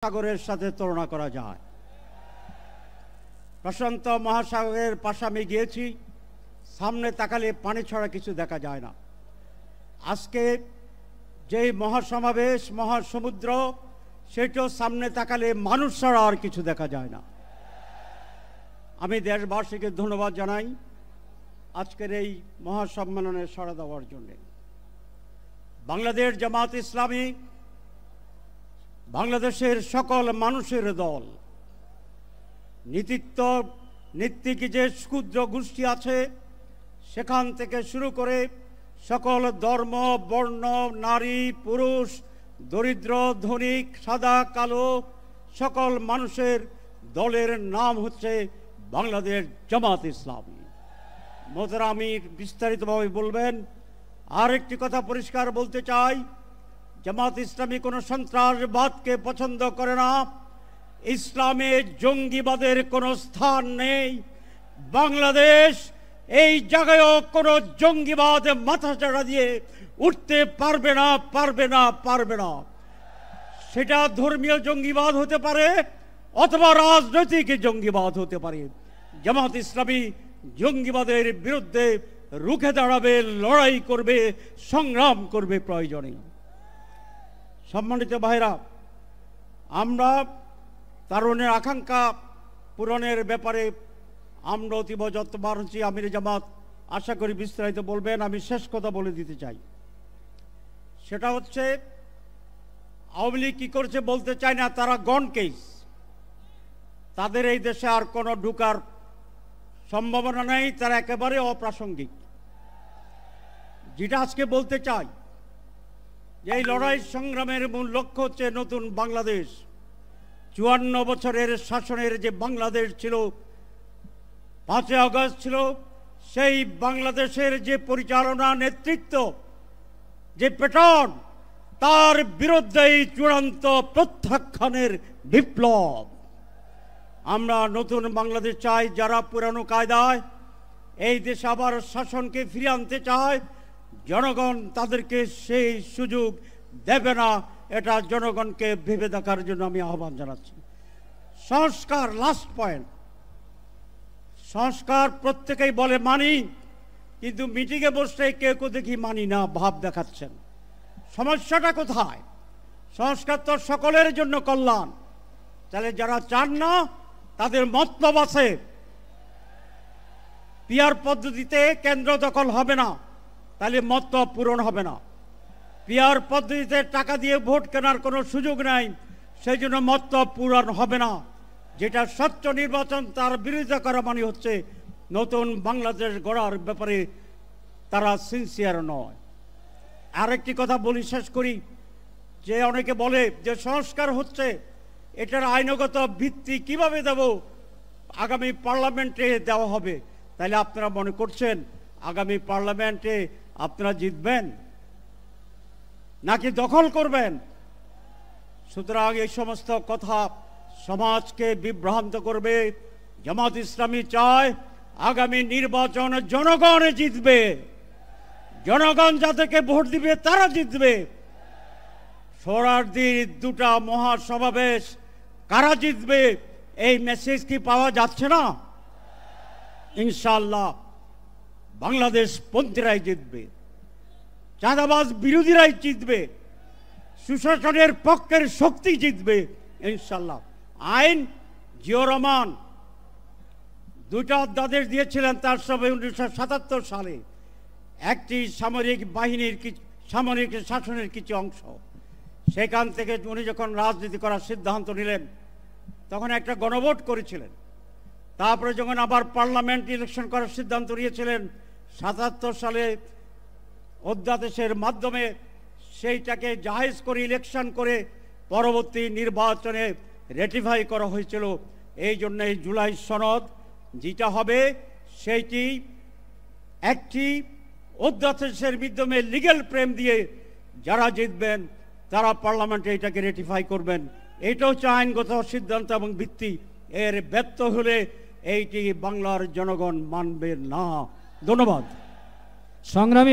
সাগরের সাথে তুলনা করা যায়। প্রশান্ত মহাসাগরের পাশে আমি গিয়েছি, সামনে তাকালে পানি ছাড়া কিছু দেখা যায় না। আজকে যে মহাসমাবেশ, মহাসমুদ্র, সেটাও সামনে তাকালে মানুষ ছাড়া আর কিছু দেখা যায় না। আমি দেশবাসীকে ধন্যবাদ জানাই আজকের এই মহাসম্মেলনে সাড়া দেওয়ার জন্য। বাংলাদেশ জামাত ইসলামী বাংলাদেশের সকল মানুষের দল। নীতিক যে ক্ষুদ্র গোষ্ঠী আছে সেখান থেকে শুরু করে সকল ধর্ম, বর্ণ, নারী, পুরুষ, দরিদ্র, ধনিক, সাদা, কালো, সকল মানুষের দলের নাম হচ্ছে বাংলাদেশ জামাত ইসলামী। মোহতারাম আমির বিস্তারিতভাবে বলবেন। আর একটি কথা পরিষ্কার বলতে চাই, জামাত ইসলামী কোনো সন্ত্রাসবাদকে পছন্দ করে না। ইসলামে জঙ্গিবাদের কোনো স্থান নেই। বাংলাদেশ এই জায়গায়ও কোনো জঙ্গিবাদ মাথাচাড়া দিয়ে উঠতে পারবে না, পারবে না, পারবে না। সেটা ধর্মীয় জঙ্গিবাদ হতে পারে অথবা রাজনৈতিক জঙ্গিবাদ হতে পারে। জামাত ইসলামী জঙ্গিবাদের বিরুদ্ধে রুখে দাঁড়াবে, লড়াই করবে, সংগ্রাম করবে প্রয়োজনে। সম্মানিত ভাইরা, আমরা তারুণের আকাঙ্ক্ষা পূরণের ব্যাপারে আমরা অতীব যত্নবান হচ্ছি। আমির জামাত আশা করি বিস্তারিত বলবেন। আমি শেষ কথা বলে দিতে চাই, সেটা হচ্ছে আওয়ামী লীগ কী করছে বলতে চাই না। তারা গন কেস, তাদের এই দেশে আর কোনো ঢুকার সম্ভাবনা নেই। তারা একেবারে অপ্রাসঙ্গিক। যেটা আজকে বলতে চাই, যে এই লড়াই সংগ্রামের মূল লক্ষ্য হচ্ছে নতুন বাংলাদেশ। 54 বছরের শাসনের যে বাংলাদেশ ছিল, 5 আগস্ট ছিল, সেই বাংলাদেশের যে পরিচালনা নেতৃত্ব, যে প্যাটার্ন, তার বিরুদ্ধেই চূড়ান্ত প্রত্যাখ্যানের বিপ্লব। আমরা নতুন বাংলাদেশ চাই, যারা পুরানো কায়দায় এই দেশে আবার শাসনকে ফিরিয়ে আনতে চায়, জনগণ তাদেরকে সেই সুযোগ দেবে না। এটা জনগণকে ভেবে দেখার জন্য আমি আহ্বান জানাচ্ছি। সংস্কার, লাস্ট পয়েন্ট। সংস্কার প্রত্যেকেই বলে মানি, কিন্তু মিটিংয়ে বসে কেউ কেউ দেখি মানি না ভাব দেখাচ্ছেন। সমস্যাটা কোথায়? সংস্কার তো সকলের জন্য কল্যাণ। তাহলে যারা চান না, তাদের মতলব আছে। পিআর পদ্ধতিতে কেন্দ্র দখল হবে না, তাহলে মতলব পূরণ হবে না। পিআর পদ্ধতিতে টাকা দিয়ে ভোট কেনার কোনো সুযোগ নাই, সেই জন্য মতলব পূরণ হবে না। যেটা স্বচ্ছ নির্বাচন, তার বিরোধিতা করা মানে হচ্ছে নতুন বাংলাদেশ গড়ার ব্যাপারে তারা সিনসিয়ার নয়। আরেকটি কথা বলি, শেষ করি, যে অনেকে বলে যে সংস্কার হচ্ছে, এটার আইনগত ভিত্তি কিভাবে দেব? আগামী পার্লামেন্টে দেওয়া হবে। তাহলে আপনারা মনে করছেন আগামী পার্লামেন্টে আপনারা জিতবেন নাকি দখল করবেন? সুতরাং এই সমস্ত কথা সমাজকে বিভ্রান্ত করবে। জামাত ইসলামী চায় আগামী নির্বাচন জনগণ জিতবে। জনগণ যাদেরকে ভোট দিবে তারা জিতবে। সোহরাওয়ার্দীর 2টা মহাসমাবেশ, কারা জিতবে এই মেসেজ কি পাওয়া যাচ্ছে না? ইনশাআল্লাহ বাংলাদেশ পন্থীরাই জিতবে, চাঁদাবাজ বিরোধীরাই জিতবে, সুশাসনের পক্ষের শক্তি জিতবে ইনশাআল্লাহ। আইন, জিয়াউর রহমান 2টা অধ্যাদেশ দিয়েছিলেন তার সবে 1977 সালে। একটি সামরিক বাহিনীর, সামরিক শাসনের কিছু অংশ। সেখান থেকে উনি যখন রাজনীতি করার সিদ্ধান্ত নিলেন, তখন একটা গণভোট করেছিলেন। তারপরে যখন আবার পার্লামেন্ট ইলেকশন করার সিদ্ধান্ত নিয়েছিলেন 77 সালে, অধ্যাদেশের মাধ্যমে সেইটাকে জায়েজ করে ইলেকশন করে পরবর্তী নির্বাচনে রেটিফাই করা হয়েছিল। এই জন্য এই জুলাই সনদ যেটা হবে, সেইটি একটি অধ্যাদেশের মাধ্যমে লিগ্যাল ফ্রেম দিয়ে যারা জিতবেন তারা পার্লামেন্টে এটাকে রেটিফাই করবেন। এটা হচ্ছে আইনগত সিদ্ধান্ত এবং ভিত্তি। এর ব্যর্থ হলে এইটি বাংলার জনগণ মানবে না। ধন্যবাদ। সংগ্রামী